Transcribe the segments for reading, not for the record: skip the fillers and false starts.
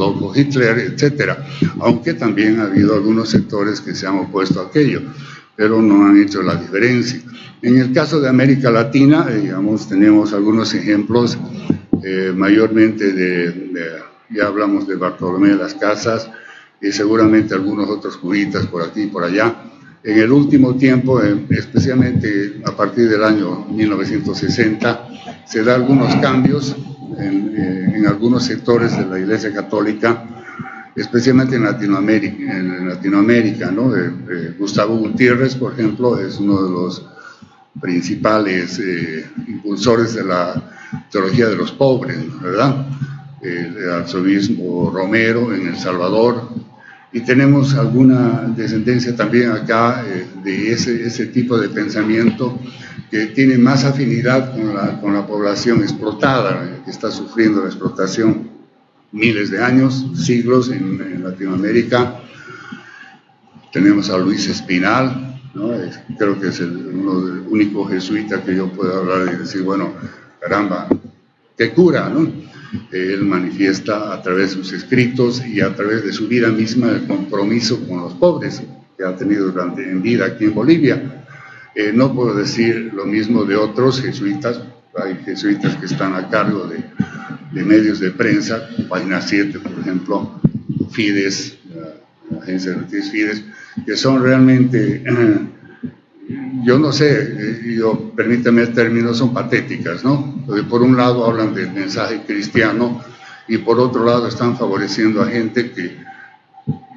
Adolfo Hitler, etcétera, aunque también ha habido algunos sectores que se han opuesto a aquello, pero no han hecho la diferencia. En el caso de América Latina, digamos, tenemos algunos ejemplos, mayormente ya hablamos de Bartolomé de las Casas y seguramente algunos otros curitas por aquí y por allá. En el último tiempo, especialmente a partir del año 1960, se dan algunos cambios en algunos sectores de la Iglesia Católica, especialmente en Latinoamérica, ¿no? Gustavo Gutiérrez, por ejemplo, es uno de los principales impulsores de la teología de los pobres, ¿verdad? El arzobispo Romero en El Salvador, y tenemos alguna descendencia también acá de ese tipo de pensamiento que tiene más afinidad con la población explotada, que está sufriendo la explotación miles de años, siglos en Latinoamérica. Tenemos a Luis Espinal, ¿no? Creo que es uno del único jesuita que yo puedo hablar y decir, bueno, caramba, qué cura, ¿no? Él manifiesta a través de sus escritos y a través de su vida misma el compromiso con los pobres que ha tenido en vida aquí en Bolivia. No puedo decir lo mismo de otros jesuitas. Hay jesuitas que están a cargo de medios de prensa, Página 7, por ejemplo, Fides, la agencia de noticias Fides, que son realmente, yo no sé, permítame el término, son patéticas, ¿no? Porque por un lado hablan del mensaje cristiano y por otro lado están favoreciendo a gente que,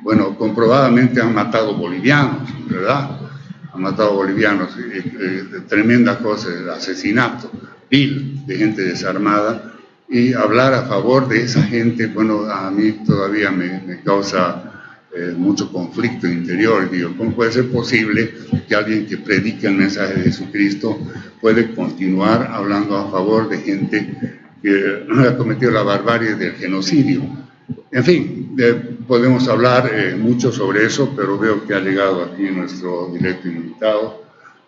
bueno, comprobadamente han matado bolivianos, ¿verdad? Han matado bolivianos, tremenda cosa, el asesinato vil de gente desarmada, y hablar a favor de esa gente, bueno, a mí todavía me causa mucho conflicto interior. Digo, ¿cómo puede ser posible que alguien que predica el mensaje de Jesucristo puede continuar hablando a favor de gente que ha cometido la barbarie del genocidio? En fin, podemos hablar mucho sobre eso, pero veo que ha llegado aquí nuestro directo invitado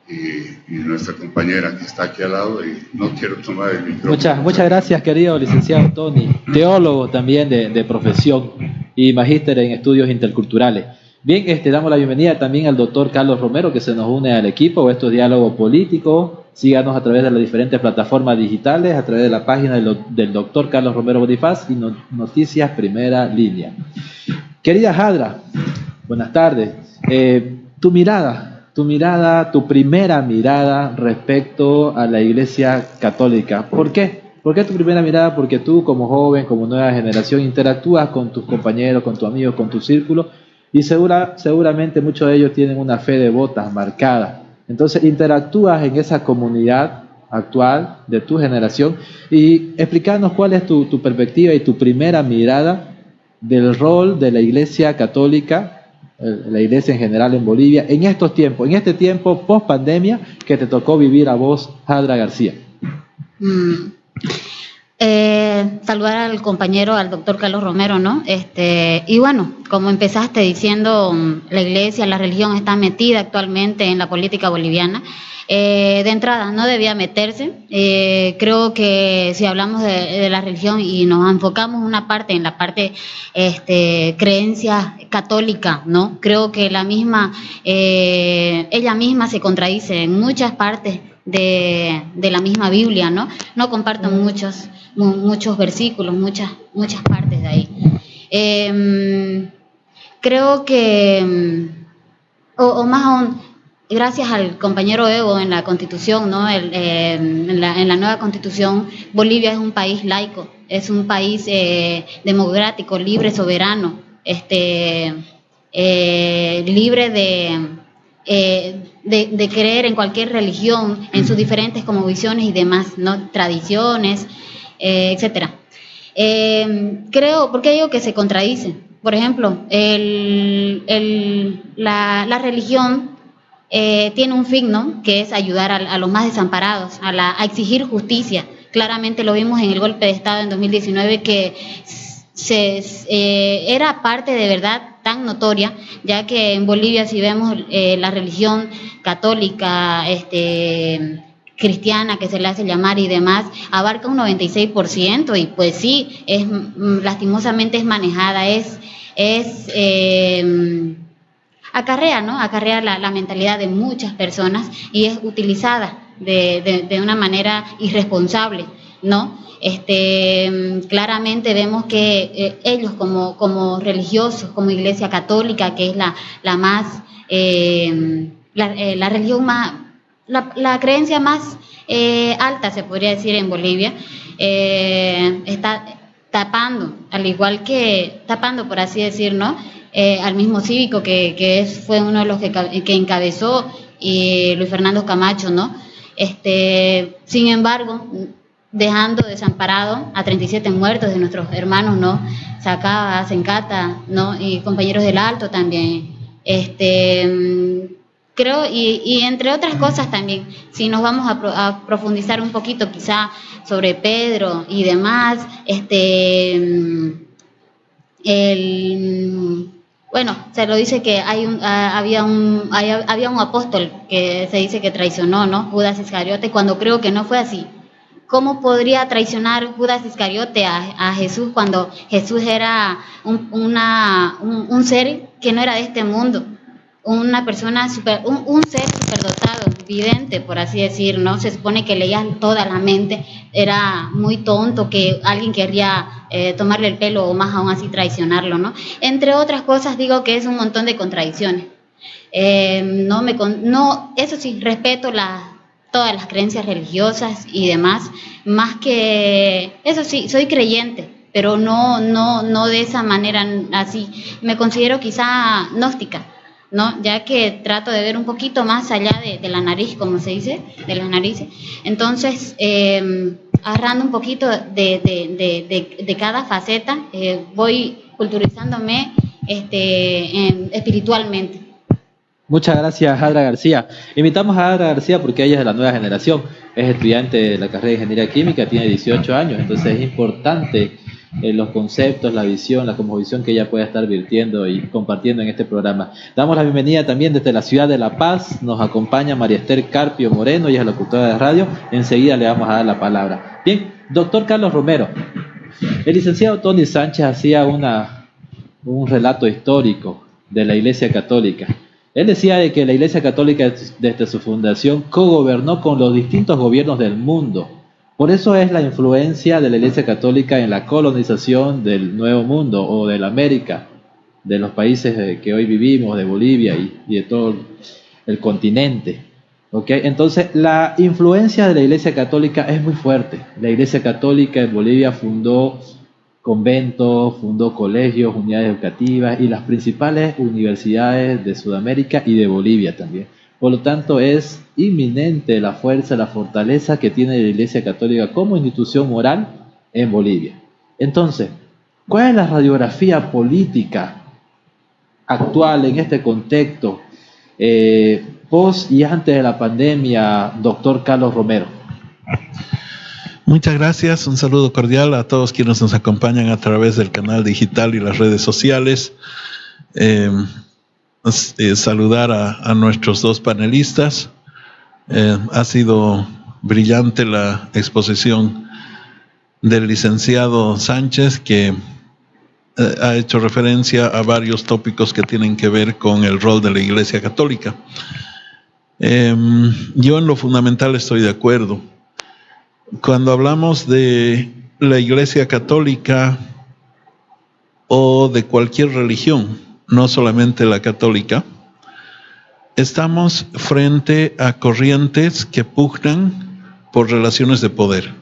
y nuestra compañera que está aquí al lado, y no quiero tomar el micrófono. Muchas gracias, querido licenciado Tony, teólogo también de profesión y magíster en estudios interculturales. Bien, damos la bienvenida también al doctor Carlos Romero, que se nos une al equipo. Esto es Diálogo Político. Síganos a través de las diferentes plataformas digitales, a través de la página del doctor Carlos Romero Bonifaz y Noticias Primera Línea. Querida Jadra, buenas tardes. Tu primera mirada respecto a la Iglesia Católica. ¿Por qué? ¿Por qué tu primera mirada? Porque tú, como joven, como nueva generación, interactúas con tus compañeros, con tus amigos, con tu círculo, y seguramente muchos de ellos tienen una fe devota marcada. Entonces, interactúas en esa comunidad actual de tu generación, y explícanos cuál es tu perspectiva y tu primera mirada del rol de la Iglesia Católica, la Iglesia en general en Bolivia, en estos tiempos, en este tiempo post pandemia que te tocó vivir a vos, Jadra García. Saludar al compañero, al doctor Carlos Romero, ¿no? Y bueno, como empezaste diciendo, la Iglesia, la religión está metida actualmente en la política boliviana. De entrada, no debía meterse. Creo que si hablamos de la religión y nos enfocamos una parte en la parte creencia católica, ¿no? Creo que ella misma se contradice en muchas partes de la misma Biblia, ¿no? No comparto muchos versículos, muchas partes de ahí. Creo que, o más aún, gracias al compañero Evo en la Constitución, ¿no? En la nueva Constitución, Bolivia es un país laico, es un país democrático, libre, soberano, libre de creer en cualquier religión, en sus diferentes cosmovisiones y demás, ¿no? Tradiciones, etcétera. Creo, ¿por qué digo que se contradice? Por ejemplo, la religión tiene un fin, ¿no? Que es ayudar a los más desamparados, a exigir justicia. Claramente lo vimos en el golpe de Estado en 2019, que era parte de verdad tan notoria, ya que en Bolivia, si vemos la religión católica, cristiana que se le hace llamar y demás, abarca un 96% y pues sí, es lastimosamente es manejada, acarrea, ¿no? Acarrea la mentalidad de muchas personas y es utilizada de una manera irresponsable, ¿no? Claramente vemos que ellos como religiosos, como Iglesia Católica, que es la más, la religión más, la creencia más alta, se podría decir, en Bolivia, está tapando, al igual que tapando, por así decir, ¿no? Al mismo cívico fue uno de los que encabezó Luis Fernando Camacho, ¿no? Sin embargo, dejando desamparado a 37 muertos de nuestros hermanos, ¿no? Sacaba, Sencata, ¿no? Y compañeros del Alto también. Creo, y entre otras cosas también, si nos vamos a profundizar un poquito quizá sobre Pedro y demás, bueno, se lo dice que había un apóstol que se dice que traicionó, ¿no? Judas Iscariote, cuando creo que no fue así. ¿Cómo podría traicionar Judas Iscariote a Jesús cuando Jesús era un ser que no era de este mundo? Una persona un ser superdotado, vidente, por así decir, ¿no? Se supone que leía toda la mente, era muy tonto que alguien querría tomarle el pelo o más aún así traicionarlo, ¿no? Entre otras cosas, digo que es un montón de contradicciones. Eso sí, respeto todas las creencias religiosas y demás, más que, eso sí, soy creyente, pero no de esa manera así. Me considero quizá gnóstica, ¿no? Ya que trato de ver un poquito más allá de la nariz, como se dice, de las narices. Entonces, agarrando un poquito de cada faceta, voy culturizándome espiritualmente. Muchas gracias, Adra García. Invitamos a Adra García porque ella es de la nueva generación, es estudiante de la carrera de Ingeniería Química, tiene 18 años, entonces es importante los conceptos, la visión, la cosmovisión que ella pueda estar virtiendo y compartiendo en este programa. Damos la bienvenida también desde la ciudad de La Paz, nos acompaña María Esther Carpio Moreno, ella es locutora de radio, enseguida le vamos a dar la palabra. Bien, doctor Carlos Romero, el licenciado Tony Sánchez hacía un relato histórico de la Iglesia Católica. Él decía de que la Iglesia Católica desde su fundación cogobernó con los distintos gobiernos del mundo. Por eso es la influencia de la Iglesia Católica en la colonización del Nuevo Mundo o de la América, de los países que hoy vivimos, de Bolivia y de todo el continente. ¿Okay? Entonces, la influencia de la Iglesia Católica es muy fuerte. La Iglesia Católica en Bolivia fundó conventos, fundó colegios, unidades educativas y las principales universidades de Sudamérica y de Bolivia también. Por lo tanto, es inminente la fuerza, la fortaleza que tiene la Iglesia Católica como institución moral en Bolivia. Entonces, ¿cuál es la radiografía política actual en este contexto, post y antes de la pandemia, doctor Carlos Romero? Muchas gracias, un saludo cordial a todos quienes nos acompañan a través del canal digital y las redes sociales. Saludar a nuestros dos panelistas. Ha sido brillante la exposición del licenciado Sánchez, que ha hecho referencia a varios tópicos que tienen que ver con el rol de la Iglesia Católica. Yo en lo fundamental estoy de acuerdo. Cuando hablamos de la Iglesia Católica o de cualquier religión, no solamente la católica, estamos frente a corrientes que pugnan por relaciones de poder.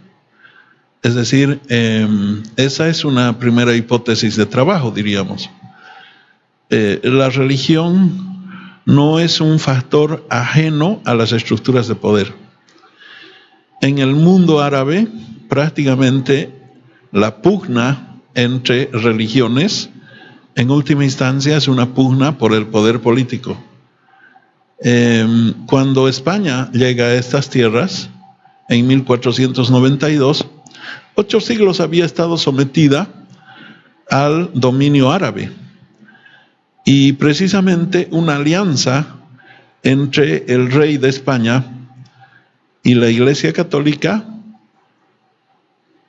Es decir, esa es una primera hipótesis de trabajo, diríamos. La religión no es un factor ajeno a las estructuras de poder. En el mundo árabe, prácticamente la pugna entre religiones, en última instancia, es una pugna por el poder político. Cuando España llega a estas tierras, en 1492, 8 siglos había estado sometida al dominio árabe. Y precisamente una alianza entre el rey de España y la Iglesia Católica,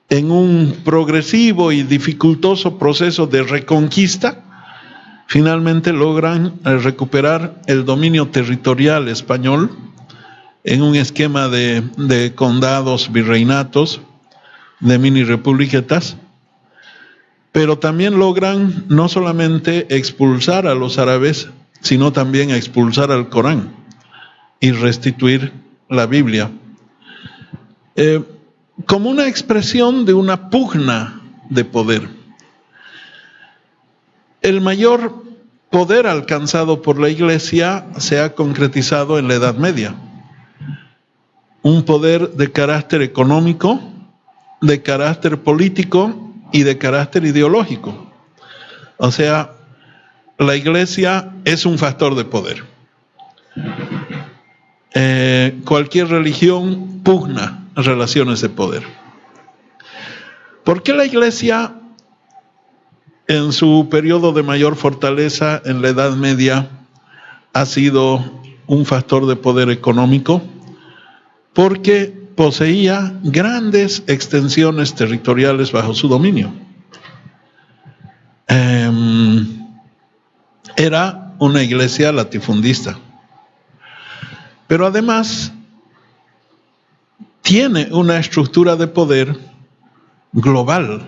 en un progresivo y dificultoso proceso de reconquista, finalmente logran recuperar el dominio territorial español en un esquema de condados, virreinatos, de mini republiquetas, pero también logran no solamente expulsar a los árabes, sino también expulsar al Corán y restituir la Biblia, como una expresión de una pugna de poder. El mayor poder alcanzado por la Iglesia se ha concretizado en la Edad Media, un poder de carácter económico, de carácter político y de carácter ideológico. O sea, la Iglesia es un factor de poder. Cualquier religión pugna relaciones de poder. ¿Por qué la Iglesia, en su periodo de mayor fortaleza en la Edad Media, ha sido un factor de poder económico? Porque poseía grandes extensiones territoriales bajo su dominio. Era una iglesia latifundista, pero además tiene una estructura de poder global.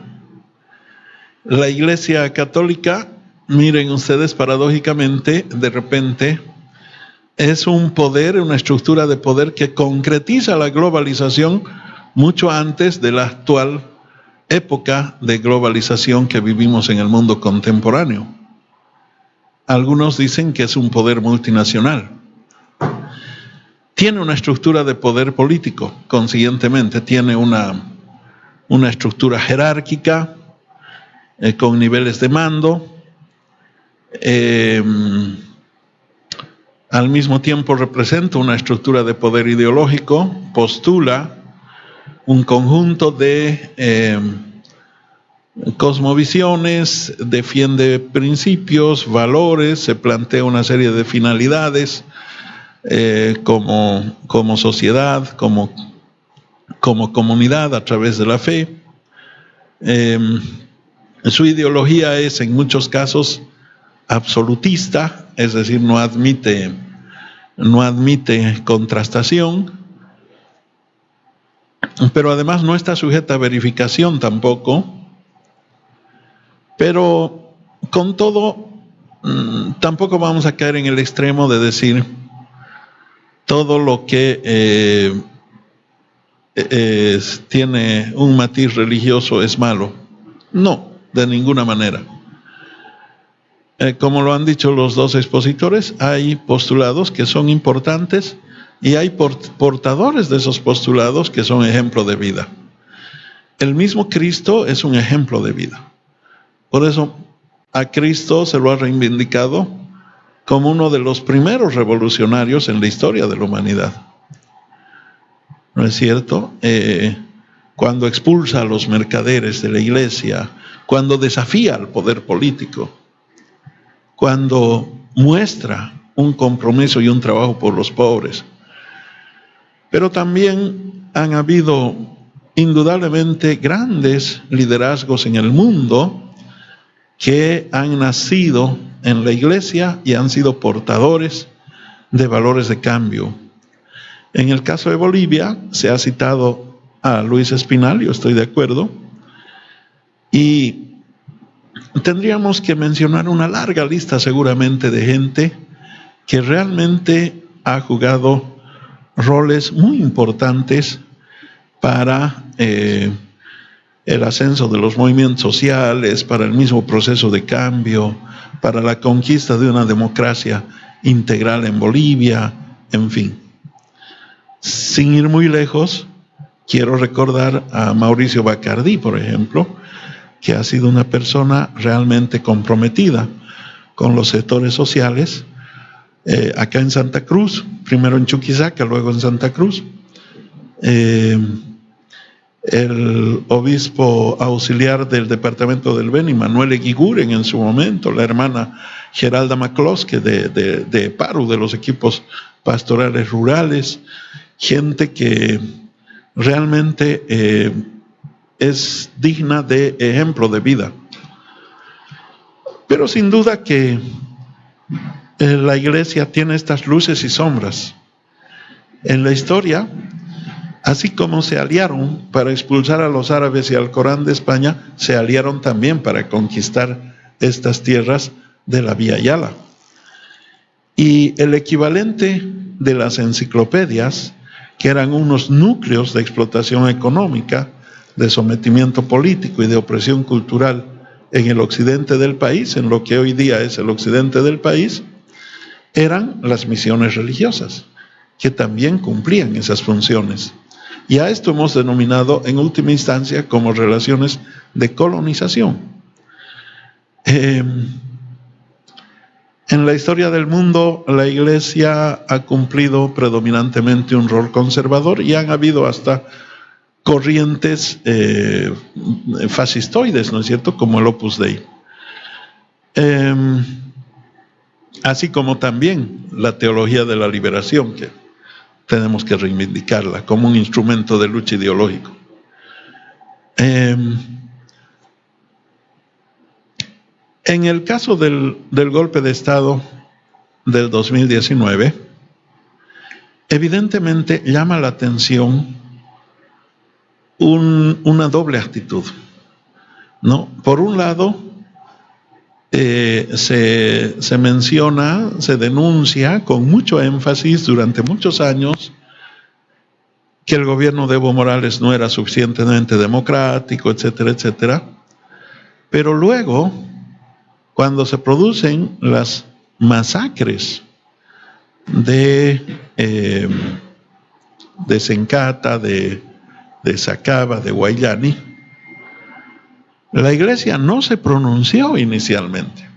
La Iglesia Católica, miren ustedes, paradójicamente, de repente, es un poder, una estructura de poder que concretiza la globalización mucho antes de la actual época de globalización que vivimos en el mundo contemporáneo. Algunos dicen que es un poder multinacional. Tiene una estructura de poder político, consiguientemente tiene una estructura jerárquica con niveles de mando. Al mismo tiempo representa una estructura de poder ideológico, postula un conjunto de cosmovisiones, defiende principios, valores, se plantea una serie de finalidades como sociedad, como comunidad a través de la fe. Su ideología es en muchos casos absolutista, es decir, no admite contrastación, pero además no está sujeta a verificación tampoco. Pero con todo, tampoco vamos a caer en el extremo de decir todo lo que tiene un matiz religioso es malo. No, de ninguna manera. Como lo han dicho los dos expositores, hay postulados que son importantes y hay portadores de esos postulados que son ejemplo de vida. El mismo Cristo es un ejemplo de vida. Por eso a Cristo se lo ha reivindicado como uno de los primeros revolucionarios en la historia de la humanidad. ¿No es cierto? Cuando expulsa a los mercaderes de la iglesia, cuando desafía al poder político, cuando muestra un compromiso y un trabajo por los pobres. Pero también han habido indudablemente grandes liderazgos en el mundo que han nacido en la iglesia y han sido portadores de valores de cambio. En el caso de Bolivia se ha citado a Luis Espinal, yo estoy de acuerdo, y tendríamos que mencionar una larga lista seguramente de gente que realmente ha jugado roles muy importantes para el ascenso de los movimientos sociales, para el mismo proceso de cambio, para la conquista de una democracia integral en Bolivia, en fin. Sin ir muy lejos, quiero recordar a Mauricio Bacardí, por ejemplo, que ha sido una persona realmente comprometida con los sectores sociales, acá en Santa Cruz, primero en Chuquisaca, luego en Santa Cruz. El obispo auxiliar del departamento del Beni, Manuel Eguiguren, en su momento, la hermana Geralda McCloskey de Paru, de los equipos pastorales rurales, gente que realmente es digna de ejemplo de vida. Pero sin duda que la iglesia tiene estas luces y sombras. En la historia, así como se aliaron para expulsar a los árabes y al Corán de España, se aliaron también para conquistar estas tierras de la Vía Yala. Y el equivalente de las enciclopedias, que eran unos núcleos de explotación económica, de sometimiento político y de opresión cultural en el occidente del país, en lo que hoy día es el occidente del país, eran las misiones religiosas, que también cumplían esas funciones. Y a esto hemos denominado en última instancia como relaciones de colonización. En la historia del mundo, la Iglesia ha cumplido predominantemente un rol conservador y han habido hasta corrientes fascistoides, ¿no es cierto?, como el Opus Dei. Así como también la teología de la liberación, que tenemos que reivindicarla como un instrumento de lucha ideológico. En el caso del golpe de Estado del 2019, evidentemente llama la atención una doble actitud, ¿no? Por un lado, se menciona, se denuncia con mucho énfasis durante muchos años que el gobierno de Evo Morales no era suficientemente democrático, etcétera, etcétera. Pero luego, cuando se producen las masacres de Sencata, de Sacaba, de Guayllani, la Iglesia no se pronunció inicialmente.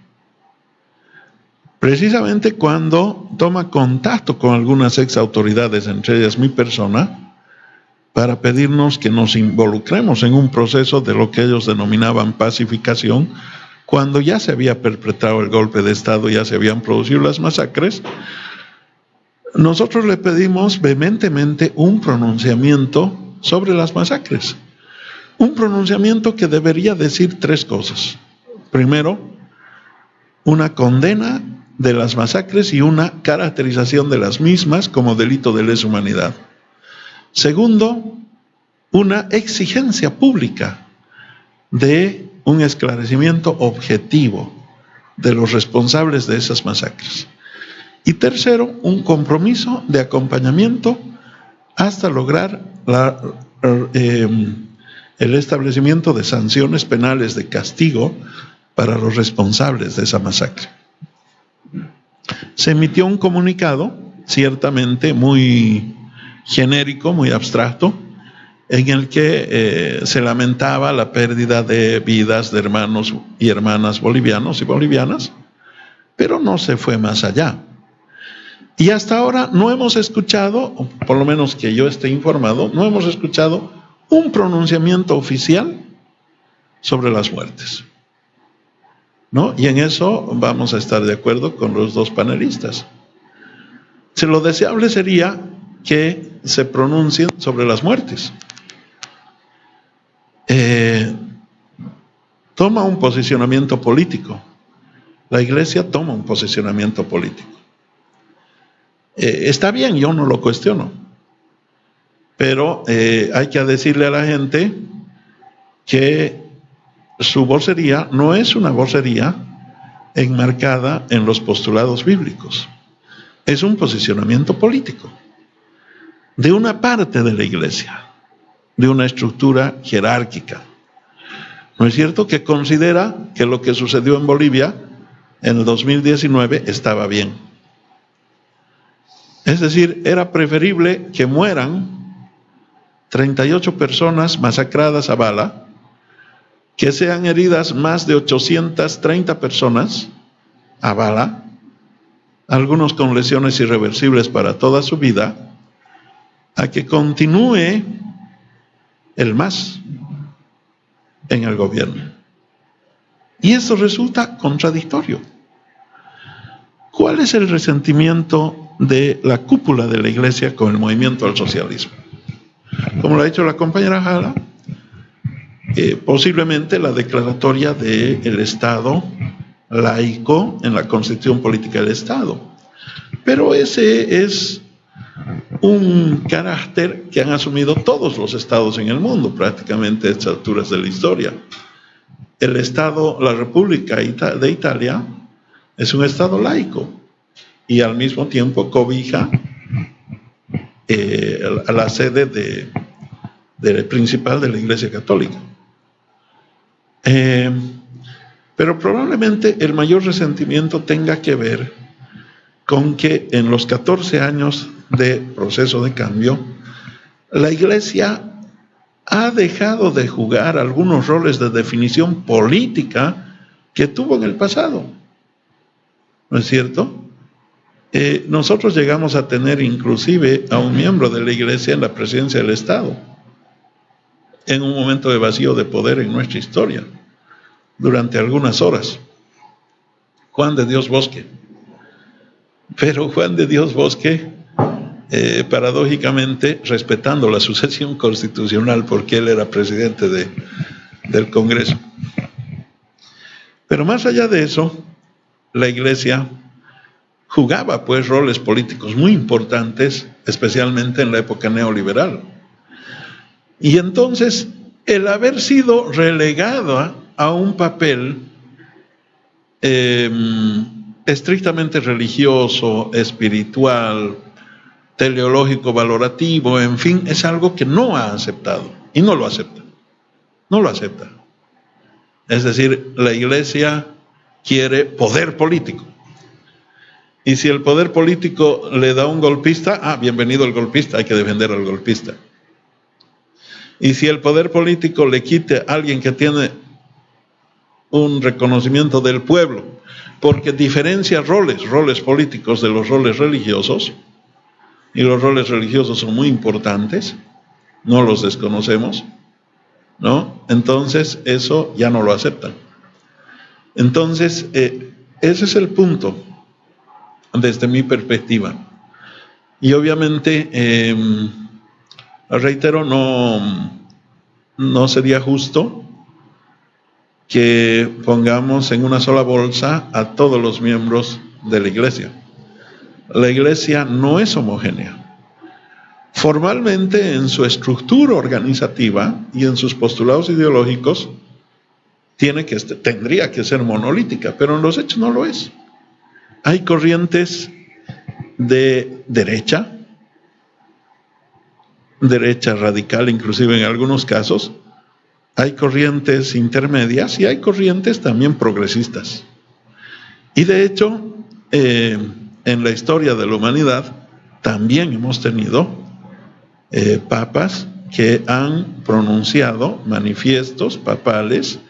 Precisamente cuando toma contacto con algunas ex autoridades, entre ellas mi persona, para pedirnos que nos involucremos en un proceso de lo que ellos denominaban pacificación, cuando ya se había perpetrado el golpe de Estado, ya se habían producido las masacres, nosotros le pedimos vehementemente un pronunciamiento sobre las masacres. Un pronunciamiento que debería decir tres cosas. Primero, una condena de las masacres y una caracterización de las mismas como delito de lesa humanidad. Segundo, una exigencia pública de un esclarecimiento objetivo de los responsables de esas masacres. Y tercero, un compromiso de acompañamiento hasta lograr el establecimiento de sanciones penales de castigo para los responsables de esa masacre. Se emitió un comunicado, ciertamente muy genérico, muy abstracto, en el que se lamentaba la pérdida de vidas de hermanos y hermanas bolivianos y bolivianas, pero no se fue más allá. Y hasta ahora no hemos escuchado, por lo menos que yo esté informado, no hemos escuchado un pronunciamiento oficial sobre las muertes, ¿no? Y en eso vamos a estar de acuerdo con los dos panelistas. Si lo deseable sería que se pronuncien sobre las muertes. Toma un posicionamiento político. La Iglesia toma un posicionamiento político. Está bien, yo no lo cuestiono. Pero hay que decirle a la gente que su vocería no es una vocería enmarcada en los postulados bíblicos. Es un posicionamiento político de una parte de la Iglesia, de una estructura jerárquica. ¿No es cierto? Que considera que lo que sucedió en Bolivia en el 2019 estaba bien. Es decir, era preferible que mueran 38 personas masacradas a bala, que sean heridas más de 830 personas a bala, algunos con lesiones irreversibles para toda su vida, a que continúe el MAS en el gobierno. Y eso resulta contradictorio. ¿Cuál es el resentimiento de la cúpula de la Iglesia con el movimiento al socialismo. Como lo ha dicho la compañera Jara, posiblemente la declaratoria del Estado laico en la Constitución Política del Estado. Pero ese es un carácter que han asumido todos los estados en el mundo, prácticamente a estas alturas de la historia. El Estado, la República de Italia, es un Estado laico y al mismo tiempo cobija a la sede principal de la Iglesia Católica. Pero probablemente el mayor resentimiento tenga que ver con que en los 14 años de proceso de cambio, la Iglesia ha dejado de jugar algunos roles de definición política que tuvo en el pasado. ¿No es cierto? Nosotros llegamos a tener inclusive a un miembro de la Iglesia en la presidencia del Estado, en un momento de vacío de poder en nuestra historia, durante algunas horas. Juan de Dios Bosque. Pero Juan de Dios Bosque, paradójicamente, respetando la sucesión constitucional, porque él era presidente del Congreso. Pero más allá de eso, la Iglesia jugaba pues roles políticos muy importantes, especialmente en la época neoliberal. Y entonces, el haber sido relegada a un papel estrictamente religioso, espiritual, teleológico, valorativo, en fin, es algo que no ha aceptado y no lo acepta. No lo acepta. Es decir, la Iglesia quiere poder político. Y si el poder político le da un golpista, bienvenido el golpista, hay que defender al golpista. Y si el poder político le quite a alguien que tiene un reconocimiento del pueblo, porque diferencia roles políticos de los roles religiosos, y los roles religiosos son muy importantes, no los desconocemos, ¿no? Entonces eso ya no lo aceptan. Entonces, ese es el punto desde mi perspectiva. Y obviamente, reitero, no sería justo que pongamos en una sola bolsa a todos los miembros de la Iglesia. La Iglesia no es homogénea. Formalmente, en su estructura organizativa y en sus postulados ideológicos, tendría que ser monolítica, pero en los hechos no lo es. Hay corrientes de derecha radical, inclusive en algunos casos. Hay corrientes intermedias y hay corrientes también progresistas. Y de hecho, en la historia de la humanidad también hemos tenido papas que han pronunciado manifiestos papales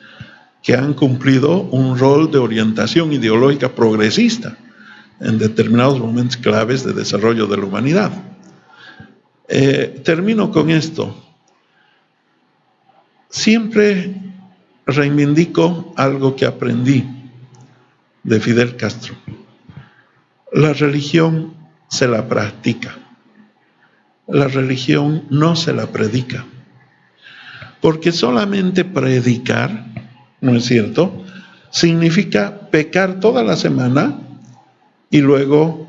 que han cumplido un rol de orientación ideológica progresista en determinados momentos claves de desarrollo de la humanidad. Termino con esto. Siempre reivindico algo que aprendí de Fidel Castro. La religión se la practica. La religión no se la predica. Porque solamente predicar, ¿no es cierto?, significa pecar toda la semana y luego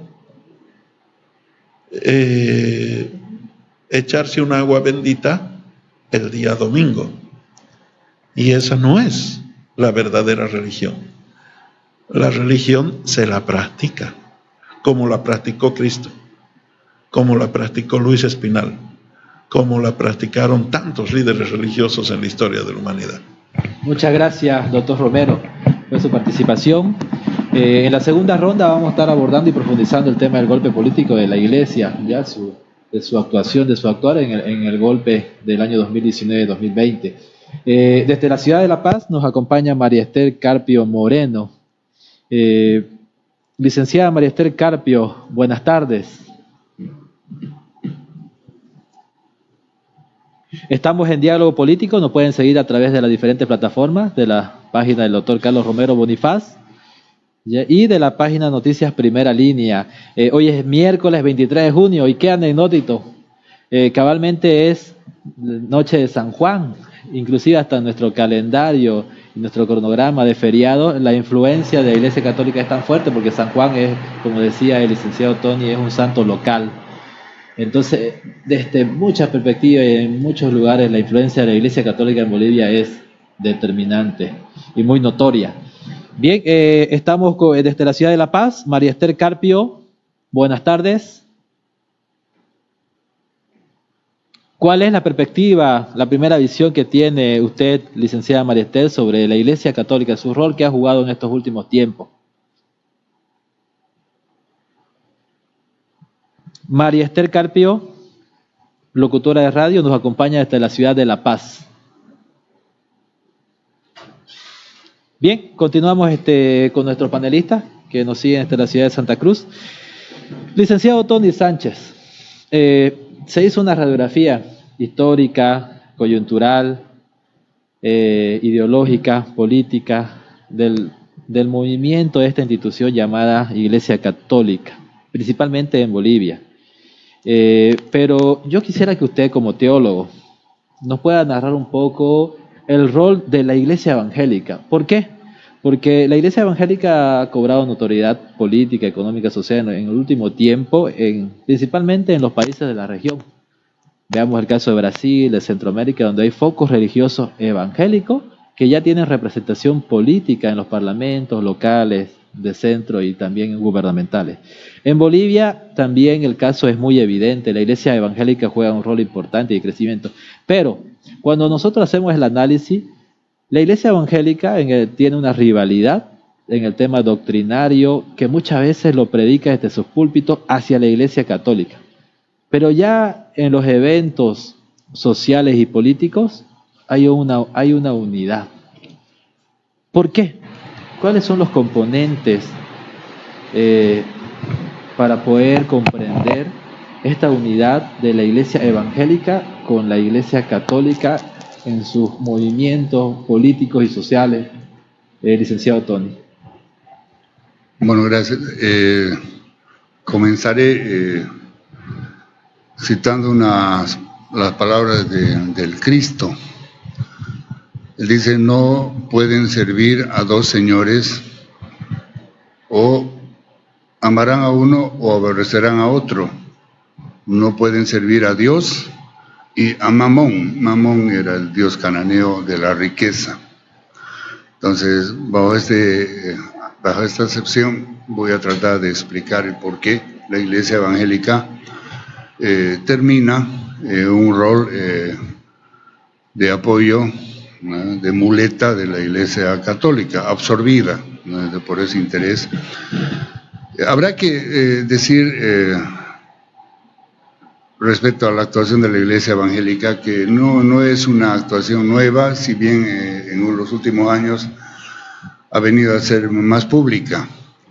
echarse un agua bendita el día domingo. Y esa no es la verdadera religión. La religión se la practica, como la practicó Cristo, como la practicó Luis Espinal, como la practicaron tantos líderes religiosos en la historia de la humanidad. Muchas gracias, doctor Romero, por su participación. En la segunda ronda vamos a estar abordando y profundizando el tema del golpe político de la Iglesia, ya de su actuación, de su actuar en el golpe del año 2019-2020. Desde la ciudad de La Paz nos acompaña María Esther Carpio Moreno. Licenciada María Esther Carpio, buenas tardes. Estamos en Diálogo Político, nos pueden seguir a través de las diferentes plataformas de la página del doctor Carlos Romero Bonifaz. Y de la página Noticias Primera Línea. Hoy es miércoles 23 de junio y qué anecdótico. Cabalmente es noche de San Juan, inclusive hasta nuestro calendario y nuestro cronograma de feriado, la influencia de la Iglesia Católica es tan fuerte porque San Juan es, como decía el licenciado Tony, es un santo local. Entonces, desde muchas perspectivas y en muchos lugares, la influencia de la Iglesia Católica en Bolivia es determinante y muy notoria. Bien, estamos desde la ciudad de La Paz. María Esther Carpio, buenas tardes. ¿Cuál es la perspectiva, la primera visión que tiene usted, licenciada María Esther, sobre la Iglesia Católica, su rol que ha jugado en estos últimos tiempos? María Esther Carpio, locutora de radio, nos acompaña desde la ciudad de La Paz. Bien, continuamos con nuestros panelistas que nos siguen desde la ciudad de Santa Cruz. Licenciado Tony Sánchez, se hizo una radiografía histórica, coyuntural, ideológica, política del movimiento de esta institución llamada Iglesia Católica, principalmente en Bolivia. Pero yo quisiera que usted, como teólogo, nos pueda narrar un poco el rol de la Iglesia Evangélica. ¿Por qué? Porque la Iglesia Evangélica ha cobrado notoriedad política, económica, social en el último tiempo, principalmente en los países de la región. Veamos el caso de Brasil, de Centroamérica, donde hay focos religiosos evangélicos que ya tienen representación política en los parlamentos locales, de centro y también gubernamentales. En Bolivia también el caso es muy evidente, la Iglesia Evangélica juega un rol importante de crecimiento, pero cuando nosotros hacemos el análisis, la Iglesia Evangélica tiene una rivalidad en el tema doctrinario que muchas veces lo predica desde sus púlpitos hacia la Iglesia Católica, pero ya en los eventos sociales y políticos hay una unidad. ¿Por qué? ¿Cuáles son los componentes para poder comprender esta unidad de la Iglesia Evangélica con la Iglesia Católica en sus movimientos políticos y sociales, licenciado Tony? Bueno, gracias. Comenzaré citando las palabras del Cristo. Él dice, no pueden servir a dos señores, o amarán a uno o aborrecerán a otro. No pueden servir a Dios y a Mamón. Mamón era el dios cananeo de la riqueza. Entonces, bajo esta acepción voy a tratar de explicar el por qué la Iglesia Evangélica termina un rol de apoyo, de muleta de la Iglesia Católica, absorbida por ese interés. Habrá que decir respecto a la actuación de la Iglesia Evangélica que no es una actuación nueva, si bien en los últimos años ha venido a ser más pública,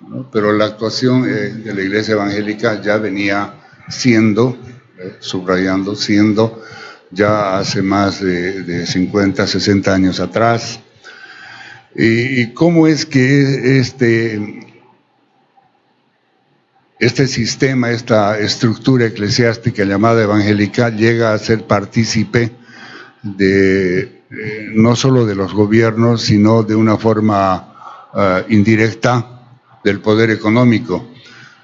¿no? Pero la actuación de la Iglesia Evangélica ya venía siendo, siendo ya hace más de 50, 60 años atrás. ¿Y cómo es que este sistema, esta estructura eclesiástica llamada evangélica llega a ser partícipe de no solo de los gobiernos, sino de una forma indirecta del poder económico?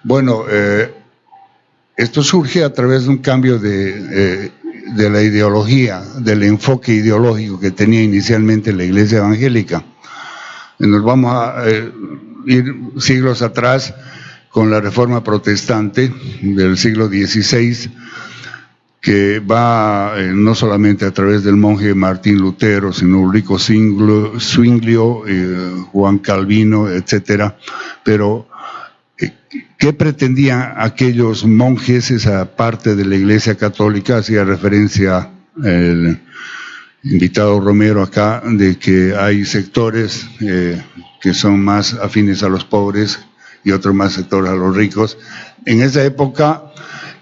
Bueno, esto surge a través de un cambio de la ideología, del enfoque ideológico que tenía inicialmente la Iglesia Evangélica. Nos vamos a ir siglos atrás con la Reforma Protestante del siglo XVI, que va no solamente a través del monje Martín Lutero, sino Ulrico Zwinglio, Juan Calvino, etcétera. Pero ¿qué pretendían aquellos monjes, esa parte de la Iglesia Católica? Hacía referencia el invitado Romero acá, de que hay sectores que son más afines a los pobres y otros más sectores a los ricos. En esa época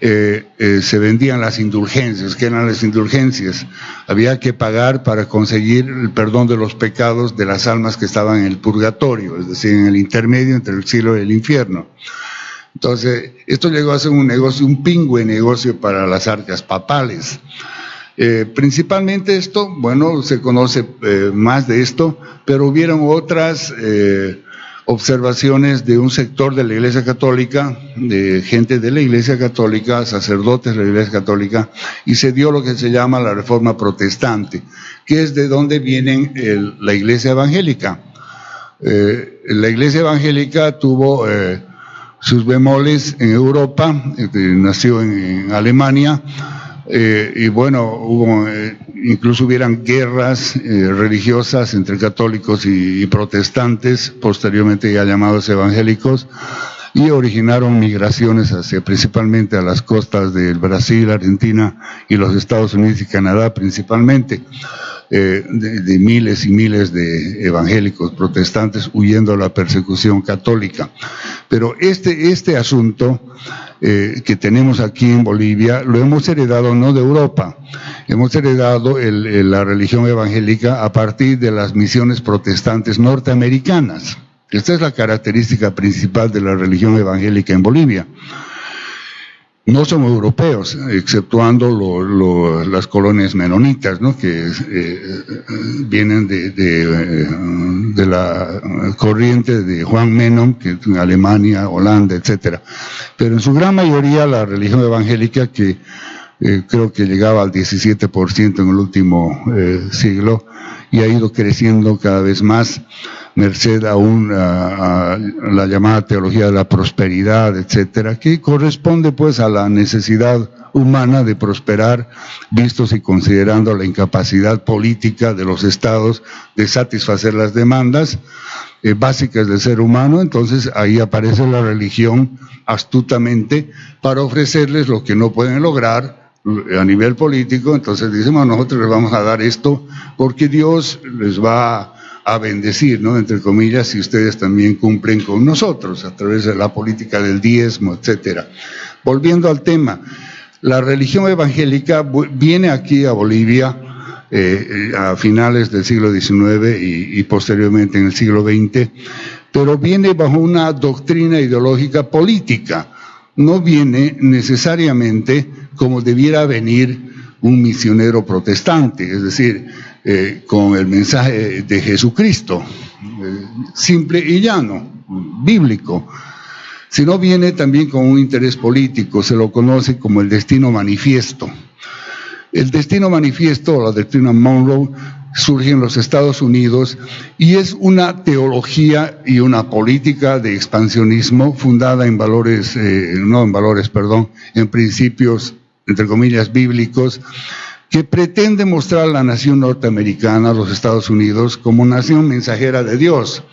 se vendían las indulgencias. ¿Qué eran las indulgencias? Había que pagar para conseguir el perdón de los pecados de las almas que estaban en el purgatorio, es decir, en el intermedio entre el cielo y el infierno. Entonces, esto llegó a ser un negocio, un pingüe negocio para las arcas papales. Principalmente esto, bueno, se conoce más de esto, pero hubieron otras observaciones de un sector de la Iglesia Católica, de gente de la Iglesia Católica, sacerdotes de la Iglesia Católica, y se dio lo que se llama la Reforma Protestante, que es de donde viene la Iglesia Evangélica. La Iglesia Evangélica tuvo sus bemoles en Europa, nació en Alemania, y bueno, incluso hubieran guerras religiosas entre católicos y protestantes, posteriormente ya llamados evangélicos, y originaron migraciones principalmente a las costas del Brasil, Argentina y los Estados Unidos y Canadá principalmente, de miles y miles de evangélicos protestantes huyendo de la persecución católica. Pero este asunto que tenemos aquí en Bolivia lo hemos heredado no de Europa, hemos heredado la religión evangélica a partir de las misiones protestantes norteamericanas. Esta es la característica principal de la religión evangélica en Bolivia. No somos europeos, exceptuando las colonias menonitas, ¿no?, que vienen de la corriente de Juan Menon, que en Alemania, Holanda, etcétera. Pero en su gran mayoría la religión evangélica, que creo que llegaba al 17% en el último siglo, y ha ido creciendo cada vez más, merced a la llamada teología de la prosperidad, etcétera, que corresponde pues a la necesidad humana de prosperar, vistos y considerando la incapacidad política de los estados de satisfacer las demandas básicas del ser humano. Entonces ahí aparece la religión astutamente para ofrecerles lo que no pueden lograr a nivel político. Entonces dicen, bueno, nosotros les vamos a dar esto porque Dios les va a bendecir, ¿no?, entre comillas, si ustedes también cumplen con nosotros a través de la política del diezmo, etcétera. Volviendo al tema, la religión evangélica viene aquí a Bolivia a finales del siglo XIX y posteriormente en el siglo XX, pero viene bajo una doctrina ideológica política, no viene necesariamente como debiera venir un misionero protestante, es decir, con el mensaje de Jesucristo, simple y llano, bíblico, sino viene también con un interés político. Se lo conoce como el destino manifiesto. El destino manifiesto, o la doctrina Monroe, surge en los Estados Unidos y es una teología y una política de expansionismo fundada en en principios, entre comillas, bíblicos, que pretende mostrar a la nación norteamericana, a los Estados Unidos, como nación mensajera de Dios.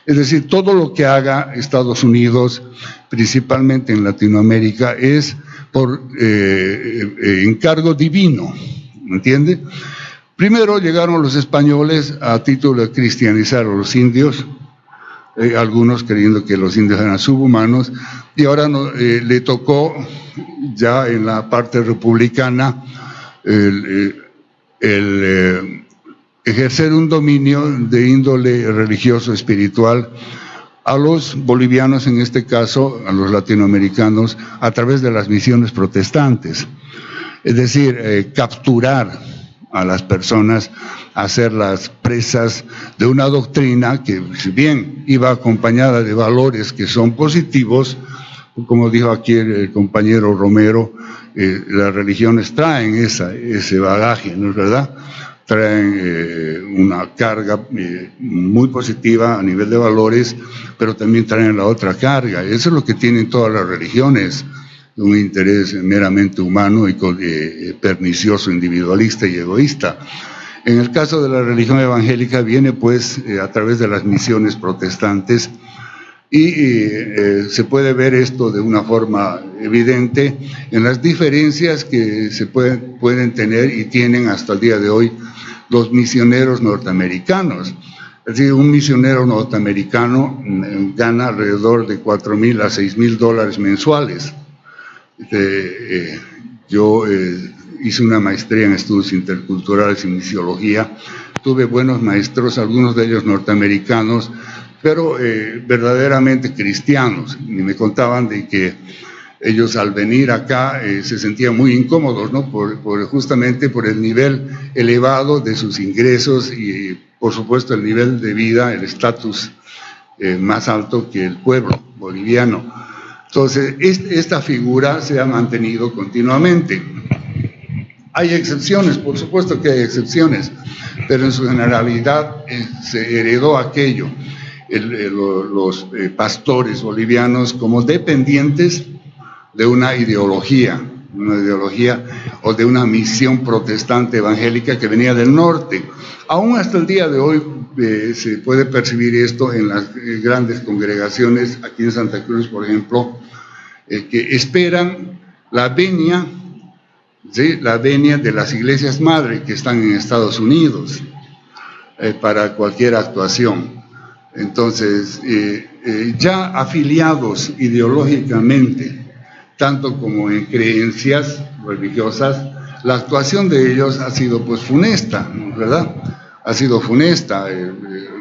Es decir, todo lo que haga Estados Unidos, principalmente en Latinoamérica, es por encargo divino, ¿me entiende? Primero llegaron los españoles a título de cristianizar a los indios, algunos creyendo que los indios eran subhumanos, y ahora le tocó ya en la parte republicana ejercer un dominio de índole religioso espiritual a los bolivianos, en este caso a los latinoamericanos, a través de las misiones protestantes. Es decir, capturar a las personas, hacerlas presas de una doctrina que, si bien iba acompañada de valores que son positivos, como dijo aquí el compañero Romero, las religiones traen ese bagaje, ¿no es verdad? Traen una carga muy positiva a nivel de valores, pero también traen la otra carga. Eso es lo que tienen todas las religiones, un interés meramente humano y pernicioso, individualista y egoísta. En el caso de la religión evangélica viene pues a través de las misiones protestantes, y se puede ver esto de una forma evidente en las diferencias que se pueden tener y tienen hasta el día de hoy los misioneros norteamericanos. Es decir, un misionero norteamericano gana alrededor de $4,000 a $6,000 mensuales, Yo hice una maestría en estudios interculturales y misiología. Tuve buenos maestros, algunos de ellos norteamericanos, pero verdaderamente cristianos. Y me contaban de que ellos al venir acá se sentían muy incómodos, ¿no? Justamente por el nivel elevado de sus ingresos y, por supuesto, el nivel de vida, el estatus más alto que el pueblo boliviano. Entonces, esta figura se ha mantenido continuamente. Hay excepciones, por supuesto que hay excepciones, pero en su generalidad se heredó aquello, los pastores bolivianos como dependientes de una ideología o de una misión protestante evangélica que venía del norte. Aún hasta el día de hoy se puede percibir esto en las grandes congregaciones, aquí en Santa Cruz, por ejemplo, que esperan la venia, ¿sí?, la venia de las iglesias madre que están en Estados Unidos para cualquier actuación. Entonces, ya afiliados ideológicamente, tanto como en creencias religiosas, la actuación de ellos ha sido pues funesta, ¿verdad? Ha sido funesta.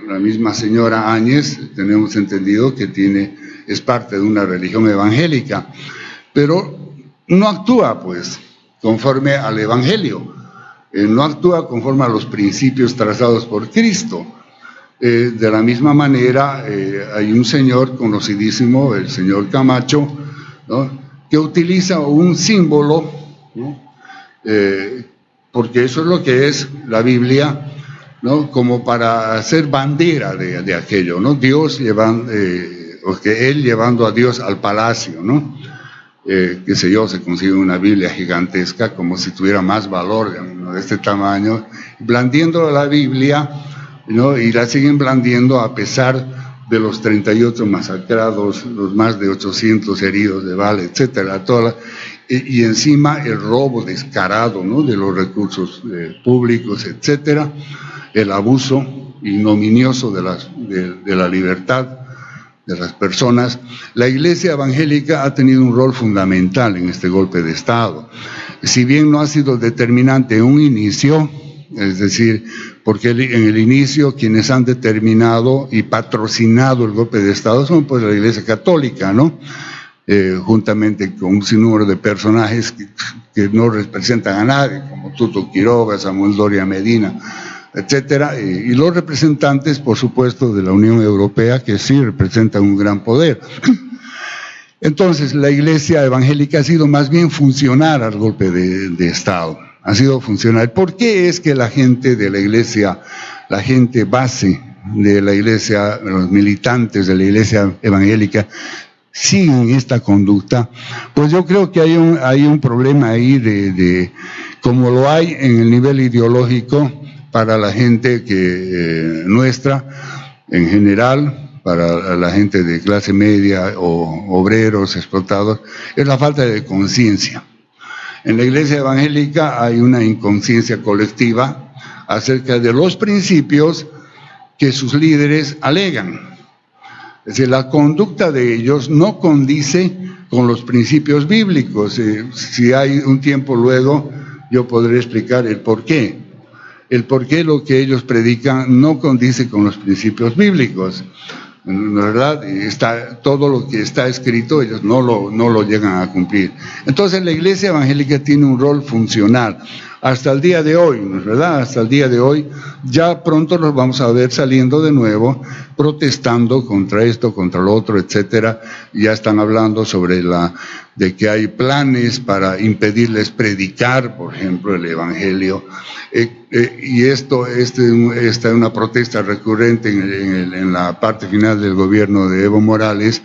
La misma señora Áñez, tenemos entendido que es parte de una religión evangélica, pero no actúa pues conforme al evangelio, no actúa conforme a los principios trazados por Cristo. De la misma manera, hay un señor conocidísimo, el señor Camacho, ¿no?, que utiliza un símbolo, ¿no?, porque eso es lo que es la Biblia, ¿no?, como para hacer bandera de aquello, ¿no? Dios llevando, él llevando a Dios al palacio, ¿no? Qué sé yo, se consigue una Biblia gigantesca, como si tuviera más valor, ¿no?, de este tamaño, blandiendo la Biblia, ¿no?, y la siguen blandiendo a pesar de los 38 masacrados, los más de 800 heridos de bala, etcétera, y encima el robo descarado, ¿no?, de los recursos públicos, etcétera, el abuso ignominioso de la libertad de las personas. La Iglesia evangélica ha tenido un rol fundamental en este golpe de Estado. Si bien no ha sido determinante en un inicio, es decir, porque en el inicio quienes han determinado y patrocinado el golpe de Estado son pues la Iglesia Católica, ¿no? Juntamente con un sinnúmero de personajes que no representan a nadie, como Tuto Quiroga, Samuel Doria Medina, etcétera, y los representantes, por supuesto, de la Unión Europea, que sí representan un gran poder. Entonces, la Iglesia evangélica ha sido más bien funcional al golpe de Estado, ha sido funcional. ¿Por qué es que la gente de la Iglesia, la gente base de la Iglesia, los militantes de la Iglesia evangélica, siguen esta conducta? Pues yo creo que hay un problema ahí como lo hay en el nivel ideológico para la gente nuestra en general, para la gente de clase media o obreros explotados, es la falta de conciencia. En la Iglesia evangélica hay una inconsciencia colectiva acerca de los principios que sus líderes alegan. Es decir, la conducta de ellos no condice con los principios bíblicos. Si hay un tiempo luego, yo podré explicar el por qué. El por qué lo que ellos predican no condice con los principios bíblicos, ¿verdad? Todo lo que está escrito, ellos no lo llegan a cumplir. Entonces la Iglesia evangélica tiene un rol funcional hasta el día de hoy, ¿verdad? Hasta el día de hoy, ya pronto los vamos a ver saliendo de nuevo, protestando contra esto, contra lo otro, etcétera. Ya están hablando de que hay planes para impedirles predicar, por ejemplo, el Evangelio. Y esta es una protesta recurrente en la parte final del gobierno de Evo Morales,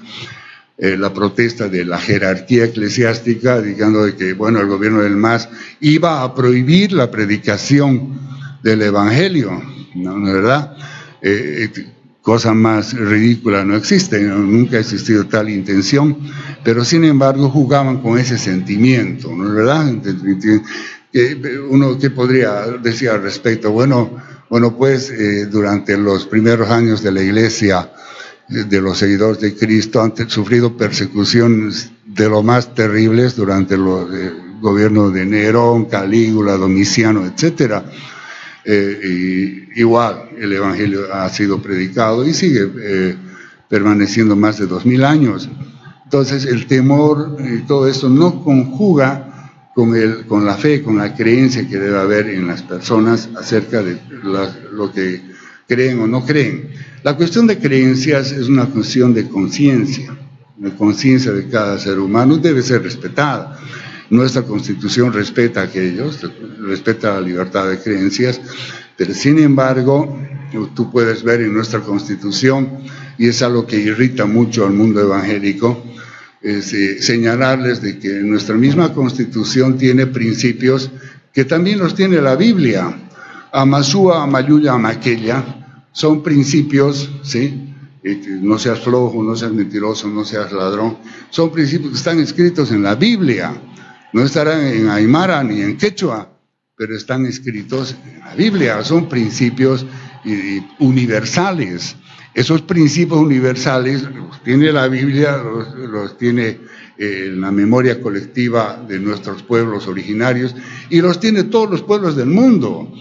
la protesta de la jerarquía eclesiástica, diciendo de que, bueno, el gobierno del MAS iba a prohibir la predicación del Evangelio, ¿no? ¿Verdad? Cosa más ridícula no existe, nunca ha existido tal intención, pero sin embargo jugaban con ese sentimiento, ¿no es verdad? ¿Qué podría decir al respecto? Bueno, pues durante los primeros años de la Iglesia, de los seguidores de Cristo, han sufrido persecuciones de los más terribles durante el gobierno de Nerón, Calígula, Domiciano, etcétera. Igual el Evangelio ha sido predicado y sigue permaneciendo más de 2000 años. Entonces el temor y todo esto no conjuga con la fe, con la creencia que debe haber en las personas acerca de lo que creen o no creen. La cuestión de creencias es una cuestión de conciencia. La conciencia de cada ser humano debe ser respetada. Nuestra Constitución respeta a aquellos, respeta la libertad de creencias, pero sin embargo, tú puedes ver en nuestra Constitución, y es algo que irrita mucho al mundo evangélico, señalarles de que nuestra misma Constitución tiene principios que también los tiene la Biblia. Amasúa, Amayuya, Amaquella, son principios, ¿sí? No seas flojo, no seas mentiroso, no seas ladrón, son principios que están escritos en la Biblia. No estarán en Aymara ni en Quechua, pero están escritos en la Biblia. Son principios universales. Esos principios universales los tiene la Biblia, los tiene la memoria colectiva de nuestros pueblos originarios y los tiene todos los pueblos del mundo.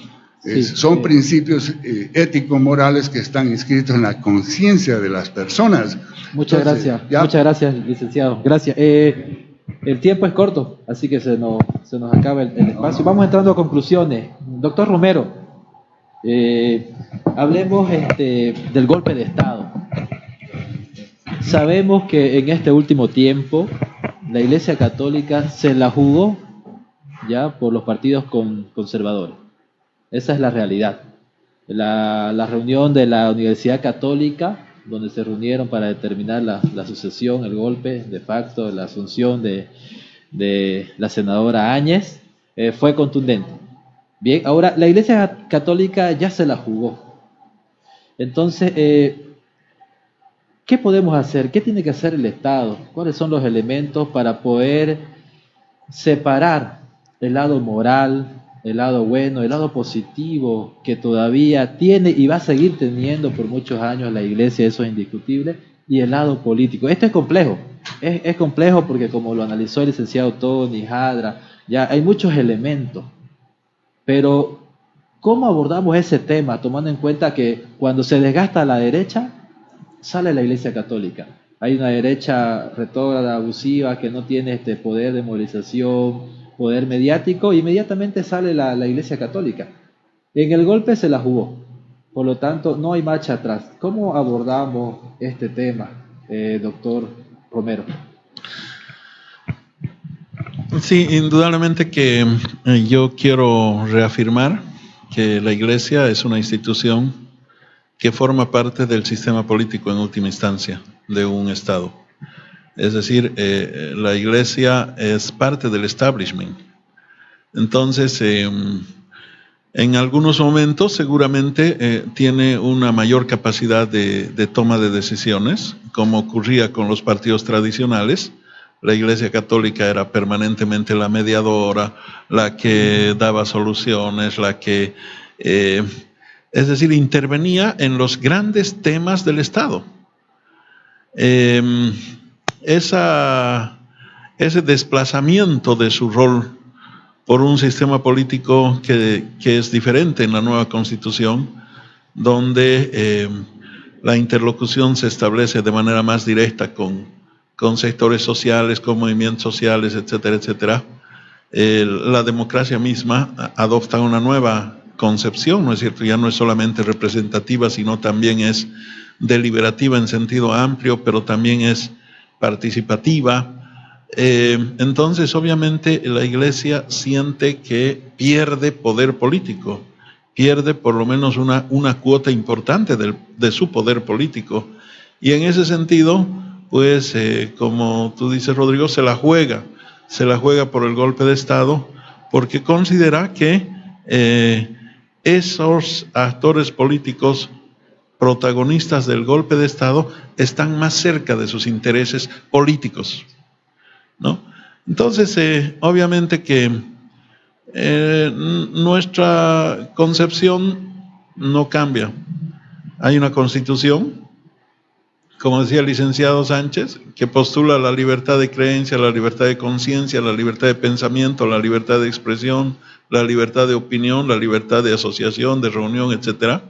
Son principios ético-morales que están inscritos en la conciencia de las personas. Muchas gracias, licenciado. Gracias. El tiempo es corto, así que se nos acaba el espacio. Vamos entrando a conclusiones. Doctor Romero, hablemos del golpe de Estado. Sabemos que en este último tiempo la Iglesia Católica se la jugó ya por los partidos conservadores. Esa es la realidad. La reunión de la Universidad Católica, donde se reunieron para determinar la sucesión, el golpe de facto, la asunción de la senadora Áñez, fue contundente. Bien, ahora la Iglesia Católica ya se la jugó. Entonces, ¿qué podemos hacer? ¿Qué tiene que hacer el Estado? ¿Cuáles son los elementos para poder separar el lado moral, el lado bueno, el lado positivo que todavía tiene y va a seguir teniendo por muchos años la Iglesia, eso es indiscutible, y el lado político? Esto es complejo, es complejo porque como lo analizó el licenciado Tony, Jadra, ya hay muchos elementos, pero ¿cómo abordamos ese tema tomando en cuenta que cuando se desgasta la derecha, sale la Iglesia Católica? Hay una derecha retrógrada, abusiva, que no tiene poder de movilización, poder mediático, inmediatamente sale la Iglesia Católica. En el golpe se la jugó, por lo tanto no hay marcha atrás. ¿Cómo abordamos este tema, doctor Romero? Sí, indudablemente que yo quiero reafirmar que la Iglesia es una institución que forma parte del sistema político en última instancia de un Estado. Es decir, la Iglesia es parte del establishment. Entonces, en algunos momentos seguramente tiene una mayor capacidad de toma de decisiones, como ocurría con los partidos tradicionales. La Iglesia Católica era permanentemente la mediadora, la que daba soluciones, la que, es decir, intervenía en los grandes temas del Estado. Ese desplazamiento de su rol por un sistema político que es diferente en la nueva Constitución, donde la interlocución se establece de manera más directa con sectores sociales, con movimientos sociales, etcétera, etcétera. La democracia misma adopta una nueva concepción, ¿no es cierto? Ya no es solamente representativa, sino también es deliberativa en sentido amplio, pero también es participativa. Entonces, obviamente, la Iglesia siente que pierde poder político, pierde por lo menos una cuota importante de su poder político. Y en ese sentido, pues, como tú dices, Rodrigo, se la juega por el golpe de Estado, porque considera que esos actores políticos protagonistas del golpe de Estado están más cerca de sus intereses políticos, ¿no? Entonces, obviamente que nuestra concepción no cambia. Hay una Constitución como decía el licenciado Sánchez, que postula la libertad de creencia, la libertad de conciencia, la libertad de pensamiento, la libertad de expresión, la libertad de opinión, la libertad de asociación, de reunión, etc.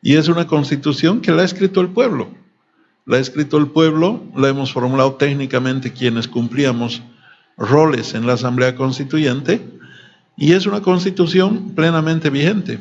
Y es una constitución que la ha escrito el pueblo. La ha escrito el pueblo, la hemos formulado técnicamente quienes cumplíamos roles en la Asamblea Constituyente, y es una constitución plenamente vigente.